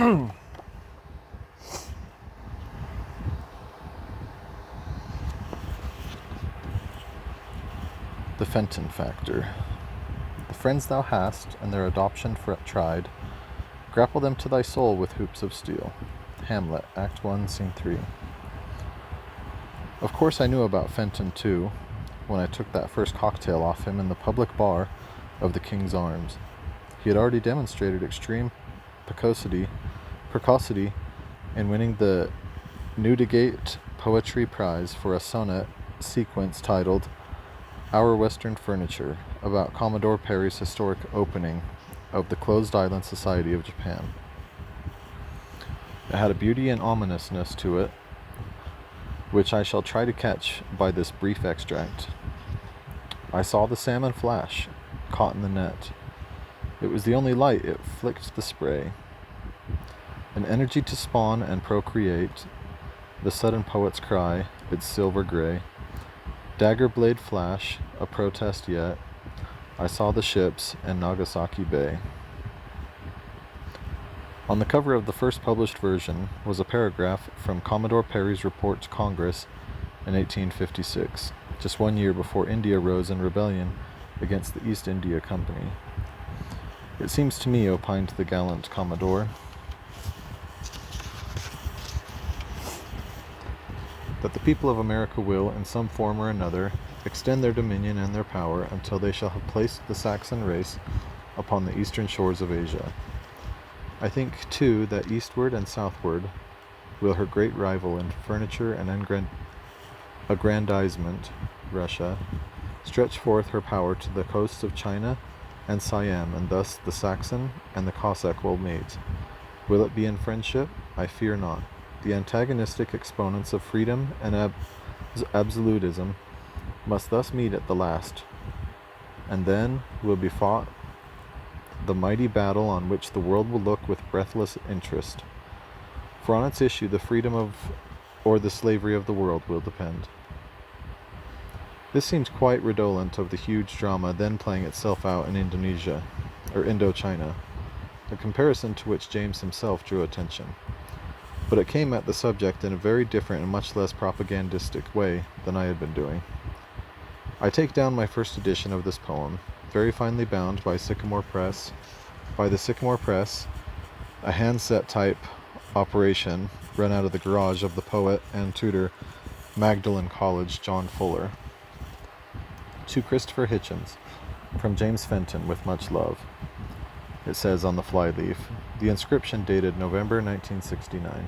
The Fenton Factor. The friends thou hast, and their adoption tried, grapple them to thy soul with hoops of steel. Hamlet, Act 1, Scene 3. Of course I knew about Fenton too, when I took that first cocktail off him in the public bar of the King's Arms. He had already demonstrated extreme precocity in winning the Newdigate Poetry Prize for a sonnet sequence titled Our Western Furniture, about Commodore Perry's historic opening of the Closed Island Society of Japan. It had a beauty and ominousness to it, which I shall try to catch by this brief extract. I saw the salmon flash, caught in the net. It was the only light, it flicked the spray. An energy to spawn and procreate, the sudden poet's cry, its silver gray. Dagger blade flash, a protest yet. I saw the ships and Nagasaki Bay. On the cover of the first published version was a paragraph from Commodore Perry's report to Congress in 1856, just 1 year before India rose in rebellion against the East India Company. It seems to me, opined the gallant Commodore, that the people of America will, in some form or another, extend their dominion and their power until they shall have placed the Saxon race upon the eastern shores of Asia. I think, too, that eastward and southward will her great rival in furniture and aggrandizement, Russia, stretch forth her power to the coasts of China and Siam, and thus the Saxon and the Cossack will meet. Will it be in friendship? I fear not. The antagonistic exponents of freedom and absolutism must thus meet at the last, and then will be fought the mighty battle on which the world will look with breathless interest. For on its issue the freedom of or the slavery of the world will depend. This seems quite redolent of the huge drama then playing itself out in Indonesia, or Indochina, a comparison to which James himself drew attention. But it came at the subject in a very different and much less propagandistic way than I had been doing. I take down my first edition of this poem, very finely bound by the Sycamore Press, a hand-set type operation run out of the garage of the poet and tutor Magdalen College, John Fuller. To Christopher Hitchens, from James Fenton, with much love. It says on the flyleaf, the inscription dated November 1969.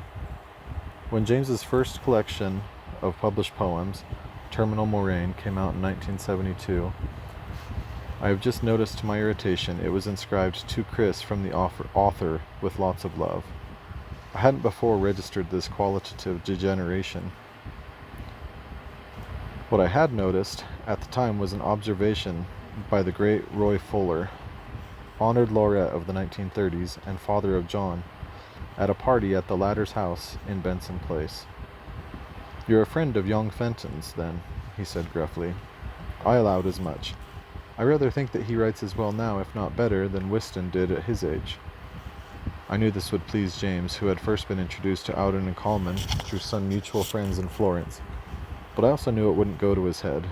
When James's first collection of published poems, Terminal Moraine, came out in 1972, I have just noticed to my irritation it was inscribed to Chris from the author with lots of love. I hadn't before registered this qualitative degeneration. What I had noticed at the time was an observation by the great Roy Fuller, honored laureate of the 1930s and father of John, at a party at the latter's house in Benson Place. You're a friend of young Fenton's, then, he said gruffly. I allowed as much. I rather think that he writes as well now, if not better, than Whiston did at his age. I knew this would please James, who had first been introduced to Auden and Coleman through some mutual friends in Florence, but I also knew it wouldn't go to his head.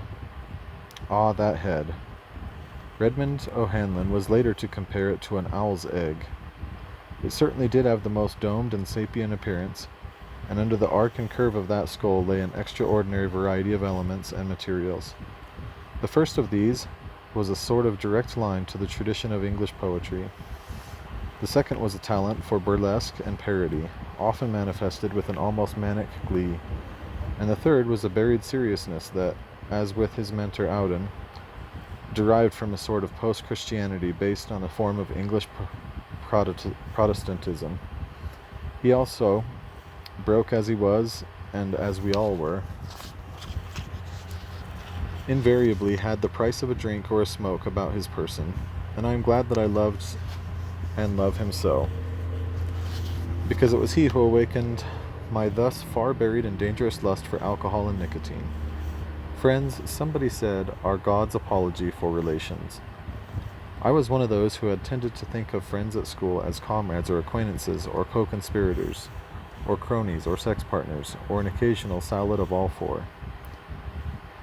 Ah, that head. Redmond O'Hanlon was later to compare it to an owl's egg. It certainly did have the most domed and sapient appearance, and under the arc and curve of that skull lay an extraordinary variety of elements and materials. The first of these was a sort of direct line to the tradition of English poetry. The second was a talent for burlesque and parody, often manifested with an almost manic glee. And the third was a buried seriousness that, as with his mentor Auden, derived from a sort of post-Christianity based on a form of English Protestantism. He also, broke as he was, and as we all were, invariably had the price of a drink or a smoke about his person, and I am glad that I loved and love him so, because it was he who awakened my thus far buried and dangerous lust for alcohol and nicotine. Friends, somebody said, are God's apology for relations. I was one of those who had tended to think of friends at school as comrades or acquaintances or co-conspirators, or cronies or sex partners, or an occasional salad of all four.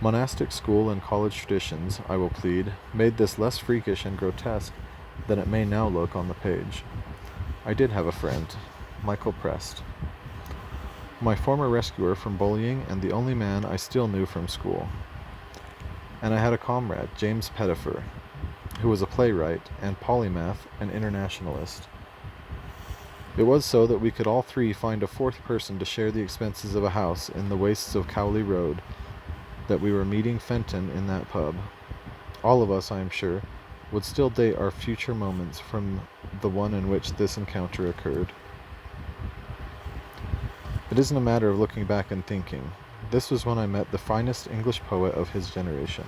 Monastic school and college traditions, I will plead, made this less freakish and grotesque than it may now look on the page. I did have a friend, Michael Prest, my former rescuer from bullying and the only man I still knew from school. And I had a comrade, James Pettifer, who was a playwright and polymath and internationalist. It was so that we could all three find a fourth person to share the expenses of a house in the wastes of Cowley Road that we were meeting Fenton in that pub. All of us, I am sure, would still date our future moments from the one in which this encounter occurred. It isn't a matter of looking back and thinking. This was when I met the finest English poet of his generation.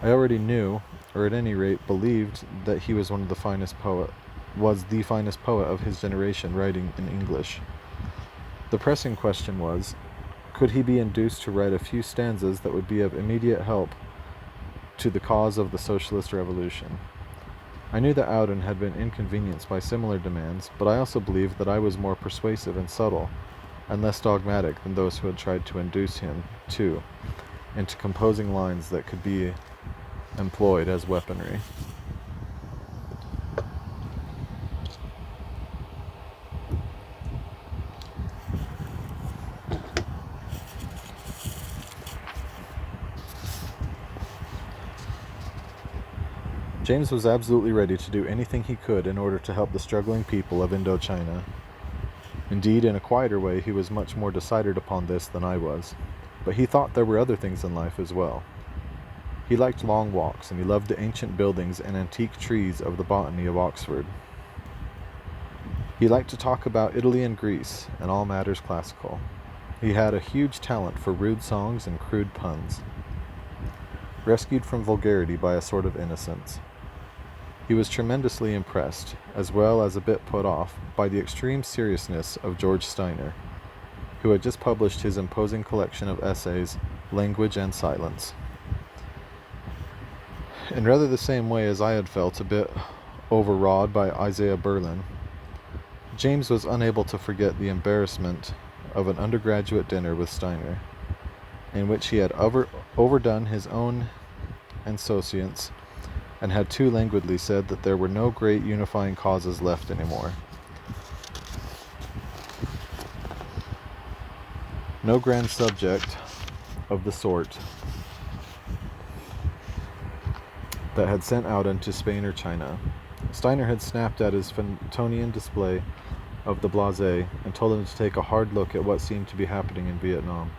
I already knew, or at any rate believed, that he was the finest poet of his generation writing in English. The pressing question was, could he be induced to write a few stanzas that would be of immediate help to the cause of the socialist revolution? I knew that Auden had been inconvenienced by similar demands, but I also believed that I was more persuasive and subtle, and less dogmatic than those who had tried to induce him, too, into composing lines that could be employed as weaponry. James was absolutely ready to do anything he could in order to help the struggling people of Indochina. Indeed, in a quieter way, he was much more decided upon this than I was, but he thought there were other things in life as well. He liked long walks, and he loved the ancient buildings and antique trees of the botany of Oxford. He liked to talk about Italy and Greece, and all matters classical. He had a huge talent for rude songs and crude puns, rescued from vulgarity by a sort of innocence. He was tremendously impressed, as well as a bit put off, by the extreme seriousness of George Steiner, who had just published his imposing collection of essays, Language and Silence. In rather the same way as I had felt a bit overawed by Isaiah Berlin, James was unable to forget the embarrassment of an undergraduate dinner with Steiner, in which he had overdone his own insouciance and had too languidly said that there were no great unifying causes left anymore. No grand subject of the sort that had sent out into Spain or China. Steiner had snapped at his Fentonian display of the blasé and told him to take a hard look at what seemed to be happening in Vietnam.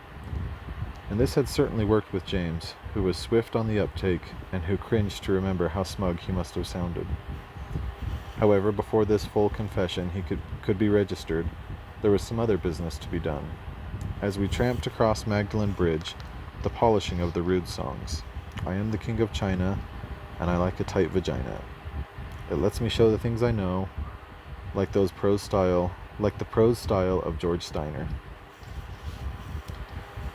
And this had certainly worked with James, who was swift on the uptake and who cringed to remember how smug he must have sounded. However, before this full confession could be registered, there was some other business to be done. As we tramped across Magdalen Bridge, the polishing of the rude songs. I am the king of China, and I like a tight vagina. It lets me show the things I know, like the prose style of George Steiner.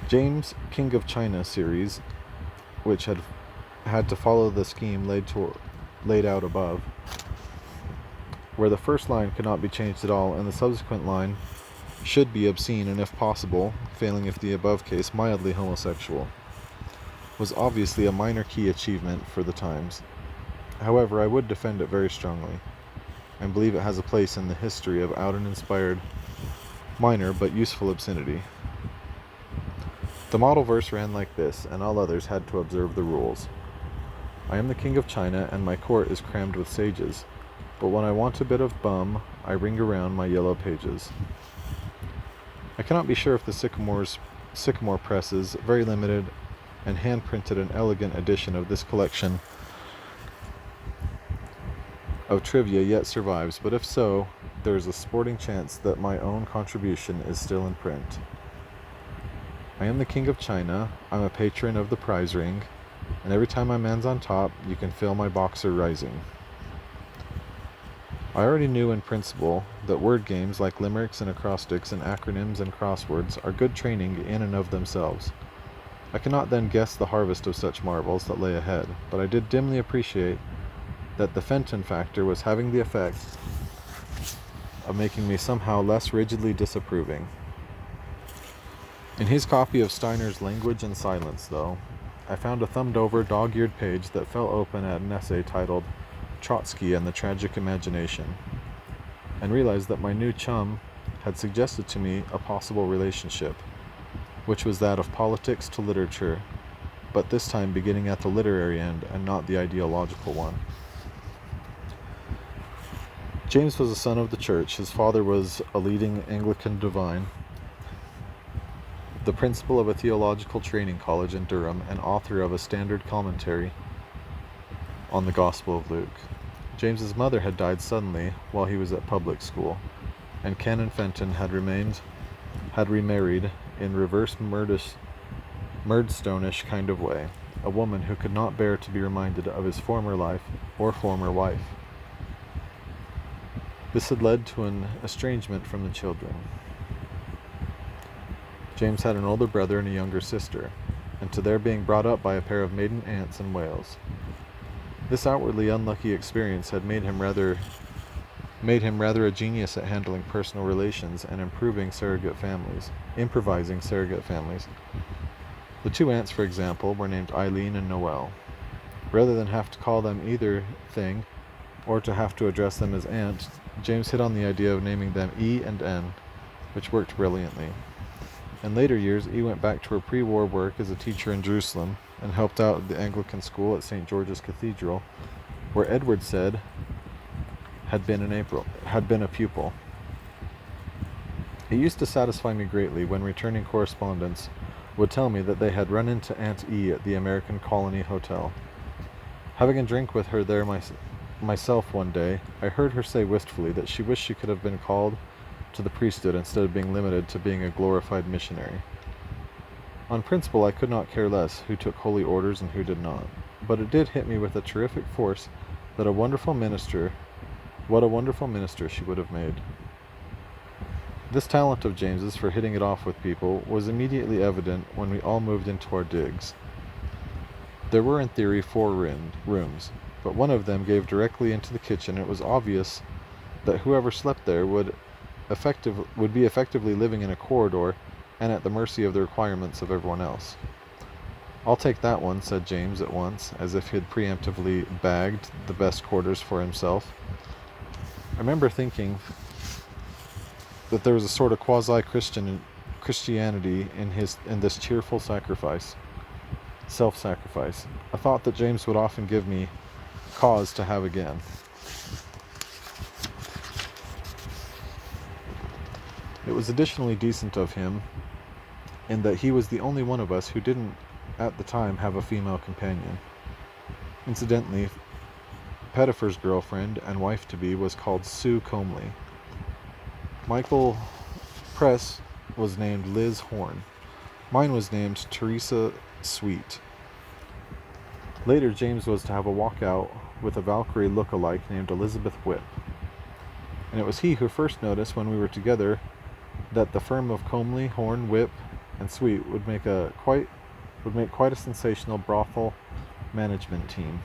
James' King of China series, which had to follow the scheme laid out above, where the first line could not be changed at all, and the subsequent line should be obscene and, if possible, failing if the above case, mildly homosexual, was obviously a minor key achievement for the times. However, I would defend it very strongly, and believe it has a place in the history of Auden-inspired minor but useful obscenity. The model verse ran like this, and all others had to observe the rules. I am the king of China, and my court is crammed with sages, but when I want a bit of bum, I ring around my yellow pages. I cannot be sure if the Sycamore presses, very limited and hand-printed an elegant edition of this collection of trivia yet survives, but if so, there is a sporting chance that my own contribution is still in print. I am the king of China, I'm a patron of the prize ring, and every time my man's on top, you can feel my boxer rising. I already knew in principle that word games like limericks and acrostics and acronyms and crosswords are good training in and of themselves. I cannot then guess the harvest of such marvels that lay ahead, but I did dimly appreciate that the Fenton Factor was having the effect of making me somehow less rigidly disapproving. In his copy of Steiner's Language and Silence, though, I found a thumbed-over, dog-eared page that fell open at an essay titled Trotsky and the Tragic Imagination, and realized that my new chum had suggested to me a possible relationship, which was that of politics to literature, but this time beginning at the literary end and not the ideological one. James was a son of the church. His father was a leading Anglican divine, the principal of a theological training college in Durham, and author of a standard commentary on the Gospel of Luke. James's mother had died suddenly while he was at public school, and Canon Fenton had remarried in reverse Murdstone-ish kind of way, a woman who could not bear to be reminded of his former life or former wife. This had led to an estrangement from the children. James had an older brother and a younger sister, and to their being brought up by a pair of maiden aunts in Wales. This outwardly unlucky experience had made him rather a genius at handling personal relations and improvising surrogate families. The two aunts, for example, were named Eileen and Noel. Rather than have to call them either thing, or to have to address them as aunt, James hit on the idea of naming them E and N, which worked brilliantly. In later years, E went back to her pre-war work as a teacher in Jerusalem and helped out at the Anglican school at St. George's Cathedral, where Edward said had been a pupil. It used to satisfy me greatly when returning correspondents would tell me that they had run into Aunt E at the American Colony Hotel. Having a drink with her there myself one day, I heard her say wistfully that she wished she could have been called to the priesthood instead of being limited to being a glorified missionary. On principle, I could not care less who took holy orders and who did not, but it did hit me with a terrific force that what a wonderful minister she would have made. This talent of James's for hitting it off with people was immediately evident when we all moved into our digs. There were in theory 4 rooms, but one of them gave directly into the kitchen, and it was obvious that whoever slept there would be effectively living in a corridor and at the mercy of the requirements of everyone else. "I'll take that one," said James at once, as if he had preemptively bagged the best quarters for himself. I remember thinking that there was a sort of quasi-Christianity in this cheerful self-sacrifice, a thought that James would often give me cause to have again. It was additionally decent of him in that he was the only one of us who didn't, at the time, have a female companion. Incidentally, Pettifer's girlfriend and wife-to-be was called Sue Comely. Michael Press was named Liz Horn. Mine was named Teresa Sweet. Later, James was to have a walkout with a Valkyrie look-alike named Elizabeth Whip. And it was he who first noticed when we were together that the firm of Comely, Horn, Whip, and Sweet would make quite a sensational brothel management team.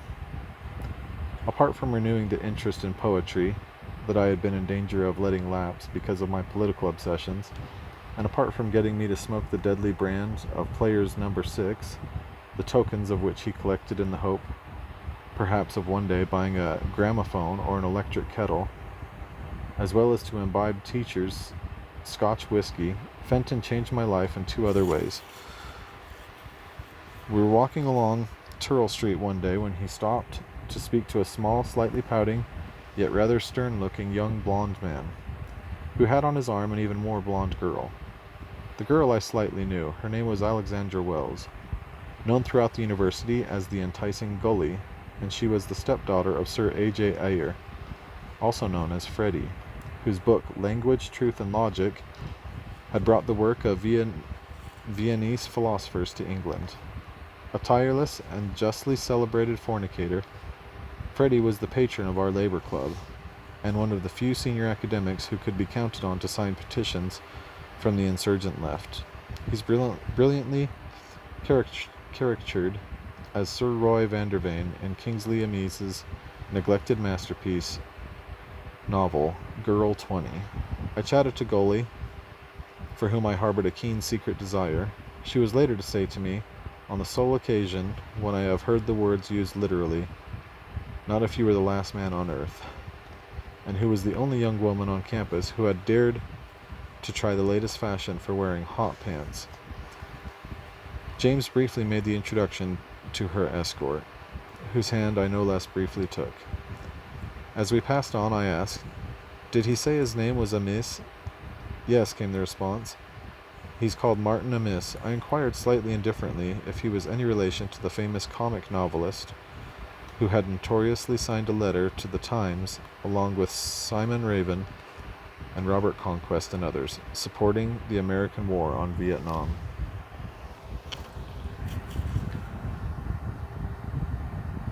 Apart from renewing the interest in poetry that I had been in danger of letting lapse because of my political obsessions, and apart from getting me to smoke the deadly brand of Players No. 6, the tokens of which he collected in the hope, perhaps, of one day buying a gramophone or an electric kettle, as well as to imbibe teachers' Scotch whiskey, Fenton changed my life in 2 other ways. We were walking along Turl Street one day when he stopped to speak to a small, slightly pouting, yet rather stern-looking young blonde man, who had on his arm an even more blonde girl. The girl I slightly knew. Her name was Alexandra Wells, known throughout the university as the enticing Gully, and she was the stepdaughter of Sir A.J. Ayer, also known as Freddie, whose book Language, Truth, and Logic had brought the work of Viennese philosophers to England. A tireless and justly celebrated fornicator, Freddie was the patron of our Labour Club, and one of the few senior academics who could be counted on to sign petitions from the insurgent left. He's brilliantly caricatured as Sir Roy Vandervane in Kingsley Amis' neglected masterpiece novel, Girl 20. I chatted to Goli, for whom I harbored a keen secret desire. She was later to say to me, on the sole occasion when I have heard the words used literally, not if you were the last man on earth, and who was the only young woman on campus who had dared to try the latest fashion for wearing hot pants. James briefly made the introduction to her escort, whose hand I no less briefly took. As we passed on, I asked, "Did he say his name was Amiss?" "Yes," came the response. "He's called Martin Amiss." I inquired slightly indifferently if he was any relation to the famous comic novelist who had notoriously signed a letter to the Times, along with Simon Raven and Robert Conquest and others, supporting the American war on Vietnam.